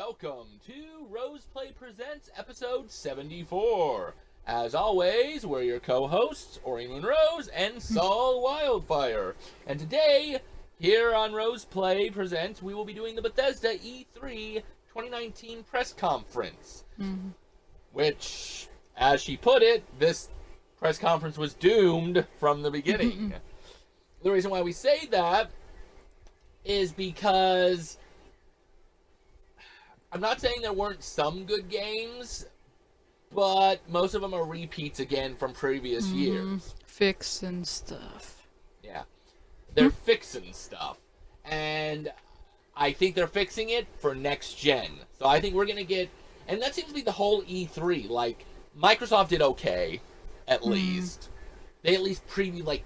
welcome to Roseplay Presents episode 74. As always, we're your co-hosts, Aurian MoonRose and Saul Wildfire. And today, here on Roseplay Presents, we will be doing the Bethesda E3 2019 press conference. Which, as she put it, this press conference was doomed from the beginning. The reason why we say that is because I'm not saying there weren't some good games, but most of them are repeats again from previous years. Fixing stuff. Yeah. They're fixing stuff. And I think they're fixing it for next gen. So I think we're going to get... And that seems to be the whole E3. Like, Microsoft did okay, at least. They at least previewed, like,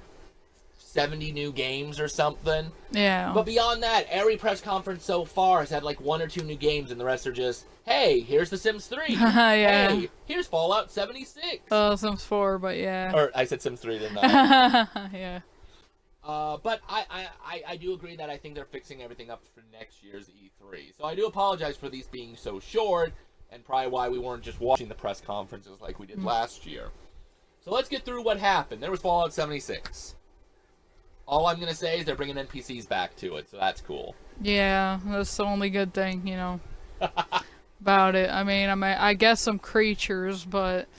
70 new games or something. Yeah. But beyond that, every press conference so far has had like 1 or 2 new games, and the rest are just, hey, here's The Sims 3. Yeah. Hey, here's Fallout 76. Sims 4, but yeah. Or I said Sims 3, didn't I? Yeah. But I do agree that I think they're fixing everything up for next year's E3. So I do apologize for these being so short, and probably why we weren't just watching the press conferences like we did last year. So let's get through what happened. There was Fallout 76. All I'm going to say is they're bringing NPCs back to it, so that's cool. Yeah, that's the only good thing, you know, about it. I mean, I guess some creatures, but,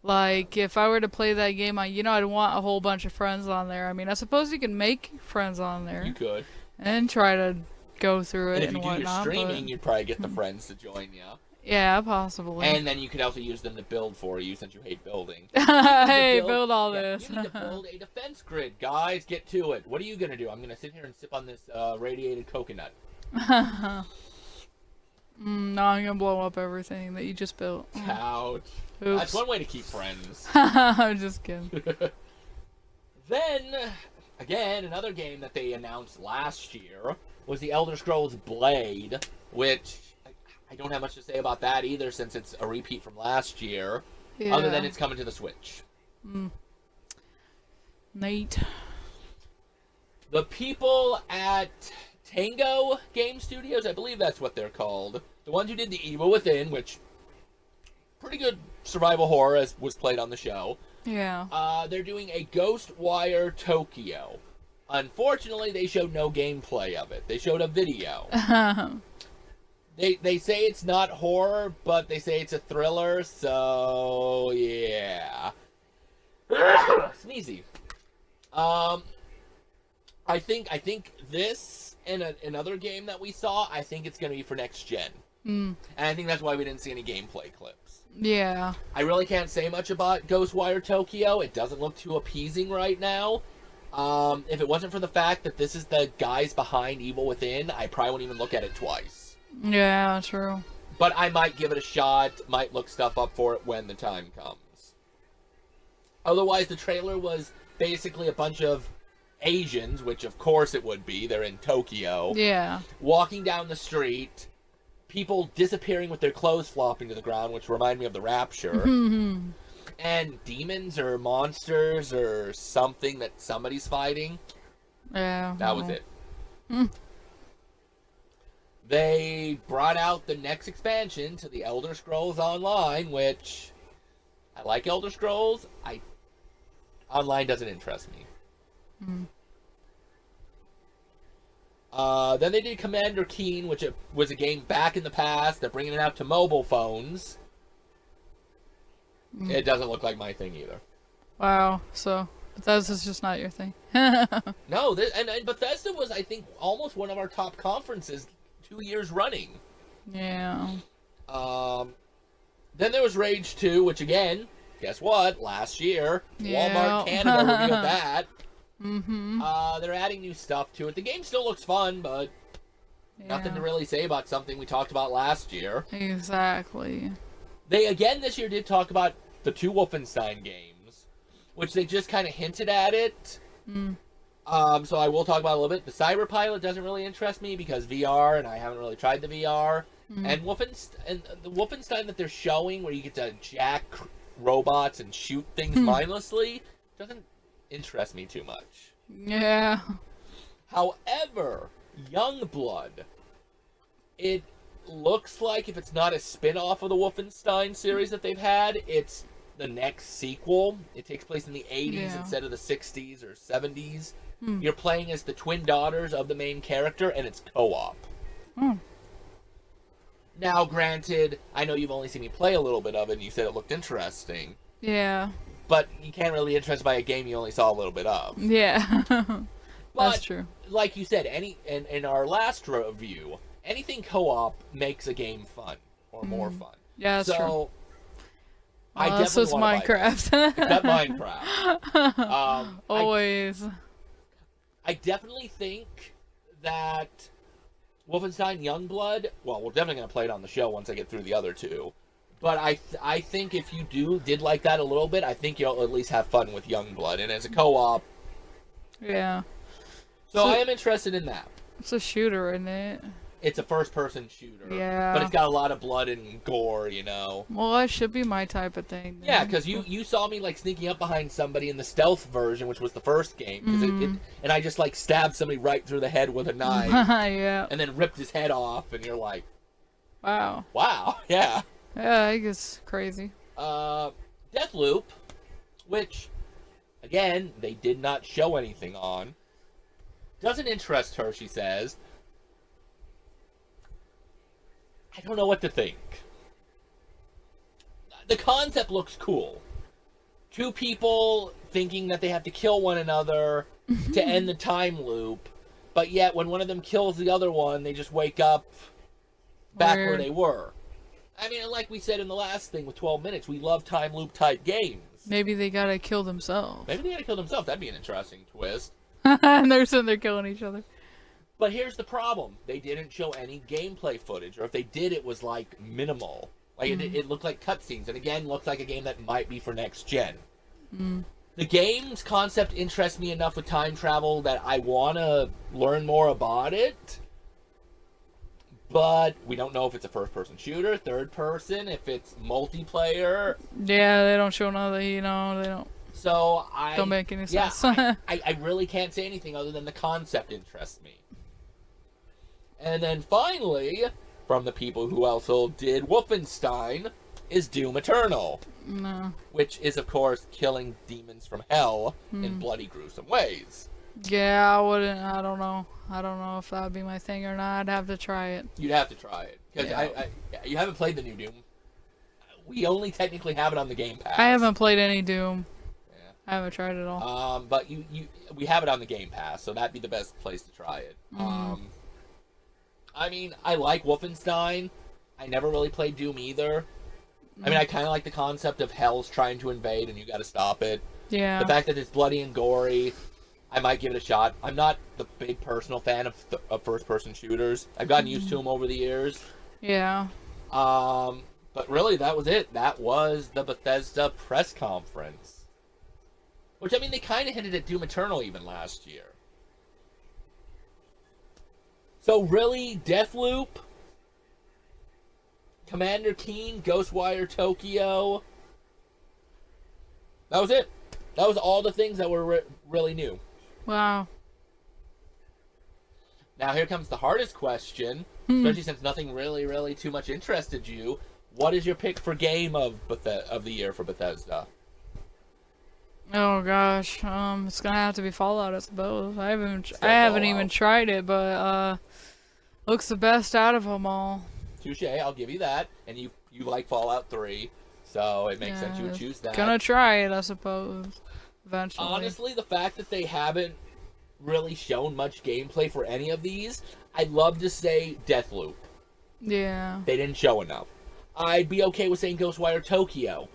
like, if I were to play that game, I'd want a whole bunch of friends on there. I mean, I suppose you can make friends on there. You could. And try to go through it and whatnot. If you do your streaming, you'd probably get the friends to join you. Yeah, possibly. And then you could also use them to build for you, since you hate building. Hey, build all this. You need to build a defense grid, guys. Get to it. What are you going to do? I'm going to sit here and sip on this radiated coconut. No, I'm going to blow up everything that you just built. Ouch. Oops. That's one way to keep friends. I'm just kidding. Then, again, another game that they announced last year was the Elder Scrolls Blade, which... I don't have much to say about that either, since it's a repeat from last year. Yeah. Other than it's coming to the Switch. Neat. The people at Tango Game Studios, I believe that's what they're called. The ones who did The Evil Within, which... pretty good survival horror, as was played on the show. Yeah. They're doing a Ghostwire Tokyo. Unfortunately, they showed no gameplay of it. They showed a video. They say it's not horror, but they say it's a thriller, so yeah. Sneezy. I think this and another game that we saw, I think it's going to be for next gen. And I think that's why we didn't see any gameplay clips. Yeah. I really can't say much about Ghostwire Tokyo. It doesn't look too appeasing right now. If it wasn't for the fact that this is the guys behind Evil Within, I probably wouldn't even look at it twice. Yeah, true. But I might give it a shot, might look stuff up for it when the time comes. Otherwise, the trailer was basically a bunch of Asians, which of course it would be, they're in Tokyo. Yeah. Walking down the street, people disappearing with their clothes flopping to the ground, which remind me of The Rapture. And demons or monsters or something that somebody's fighting. Yeah. That was it. They brought out the next expansion to the Elder Scrolls Online, which I like Elder Scrolls. Online doesn't interest me. Then they did Commander Keen, which was a game back in the past. They're bringing it out to mobile phones. It doesn't look like my thing either. Wow, so Bethesda's just not your thing. No, and Bethesda was, I think, almost one of our top conferences 2 years running. Yeah. Then there was Rage 2, which again, guess what? Last year, Walmart Canada revealed that. They're adding new stuff to it. The game still looks fun, but nothing to really say about something we talked about last year. Exactly. They, again, this year did talk about the 2 Wolfenstein games, which they just kind of hinted at it. So I will talk about it a little bit. The Cyber Pilot doesn't really interest me because VR, and I haven't really tried the VR. And the Wolfenstein that they're showing, where you get to jack robots and shoot things mindlessly, doesn't interest me too much. Yeah. However, Youngblood, looks like, if it's not a spin-off of the Wolfenstein series that they've had, it's the next sequel. It takes place in the 80s instead of the 60s or 70s. You're playing as the twin daughters of the main character, and it's co-op. Now, granted, I know you've only seen me play a little bit of it, and you said it looked interesting. Yeah. But you can't really be interested by a game you only saw a little bit of. Yeah. That's true. Like you said, in our last review, anything co-op makes a game fun or more fun. Yeah, that's true. I this is Minecraft. Except Minecraft. Always. I definitely think that Wolfenstein Youngblood, well, we're definitely going to play it on the show once I get through the other two. But I think if you did like that a little bit, I think you'll at least have fun with Youngblood. And as a co-op... Yeah. So I am interested in that. It's a shooter, isn't it? It's a first-person shooter. Yeah. But it's got a lot of blood and gore, you know. Well, that should be my type of thing. Then. Yeah, because you saw me, like, sneaking up behind somebody in the stealth version, which was the first game. And I just, like, stabbed somebody right through the head with a knife. Yeah. And then ripped his head off, and you're like... Wow. Wow, yeah. Yeah, I guess crazy. Deathloop, which, again, they did not show anything on. Doesn't interest her, she says. I don't know what to think. The concept looks cool. Two people thinking that they have to kill one another to end the time loop, but yet when one of them kills the other one, they just wake up back where they were. I mean, like we said in the last thing with 12 Minutes, we love time loop type games. Maybe they gotta kill themselves. Maybe they gotta kill themselves. That'd be an interesting twist. And they're sitting there killing each other. But here's the problem. They didn't show any gameplay footage, or if they did, it was, like, minimal. Like, it looked like cutscenes, and again, looks like a game that might be for next gen. The game's concept interests me enough with time travel that I want to learn more about it. But we don't know if it's a first-person shooter, third-person, if it's multiplayer. Yeah, they don't show none of the, they don't. So don't make any sense. I really can't say anything other than the concept interests me. And then finally, from the people who also did Wolfenstein, is Doom Eternal. No. Which is, of course, killing demons from hell in bloody, gruesome ways. Yeah, I don't know. I don't know if that would be my thing or not. I'd have to try it. You'd have to try it. Because you haven't played the new Doom. We only technically have it on the Game Pass. I haven't played any Doom. Yeah. I haven't tried it at all. But we have it on the Game Pass, so that'd be the best place to try it. I mean, I like Wolfenstein. I never really played Doom either. I mean, I kind of like the concept of hell's trying to invade and you got to stop it. Yeah. The fact that it's bloody and gory, I might give it a shot. I'm not the big personal fan of first-person shooters. I've gotten used to them over the years. Yeah. But really, that was it. That was the Bethesda Press Conference. Which, I mean, they kind of hinted at Doom Eternal even last year. So really, Deathloop, Commander Keen, Ghostwire Tokyo. That was it. That was all the things that were really new. Wow. Now here comes the hardest question, especially since nothing really too much interested you. What is your pick for game of the year for Bethesda? Oh gosh, it's gonna have to be Fallout, I suppose. I haven't even tried it, but looks the best out of them all. Touche, I'll give you that. And you like Fallout 3, so it makes sense you would choose that. Gonna try it, I suppose, eventually. Honestly, the fact that they haven't really shown much gameplay for any of these, I'd love to say Deathloop. Yeah. They didn't show enough. I'd be okay with saying Ghostwire Tokyo.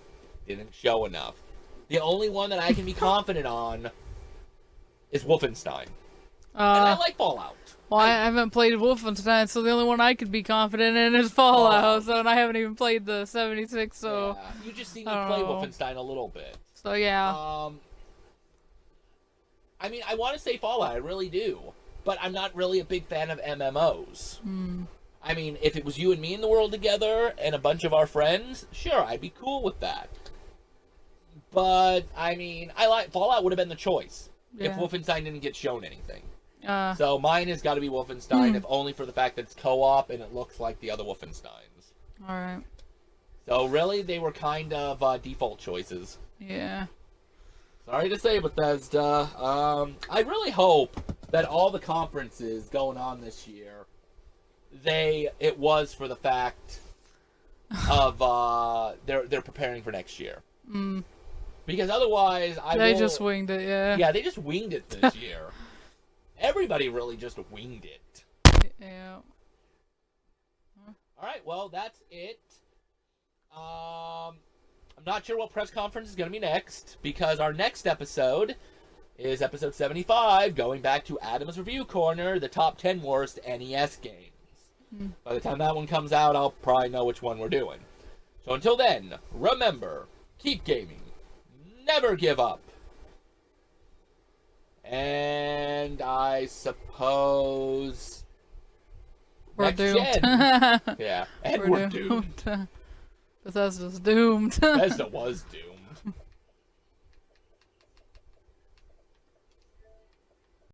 Didn't show enough. The only one that I can be confident on is Wolfenstein. And I like Fallout. Well, I haven't played Wolfenstein, so the only one I could be confident in is Fallout. So, and I haven't even played the 76, so... Yeah, you just seen me play Wolfenstein a little bit. So, yeah. I mean, I want to say Fallout, I really do. But I'm not really a big fan of MMOs. I mean, if it was you and me in the world together, and a bunch of our friends, sure, I'd be cool with that. But, I mean, Fallout would have been the choice if Wolfenstein didn't get shown anything. So mine has got to be Wolfenstein, if only for the fact that it's co-op and it looks like the other Wolfensteins. Alright. So really, they were kind of default choices. Yeah. Sorry to say, Bethesda. I really hope that all the conferences going on this year, it was for the fact of they're preparing for next year. Mm. Because otherwise, They just winged it, yeah. Yeah, they just winged it this year. Everybody really just winged it. Yeah. All right, well, that's it. I'm not sure what press conference is going to be next, because our next episode is episode 75, going back to Adam's Review Corner, the top 10 worst NES games. By the time that one comes out, I'll probably know which one we're doing. So until then, remember, keep gaming. Never give up. And I suppose... We're next doomed. gen. Yeah, and we're doomed. Bethesda's doomed. Bethesda was doomed.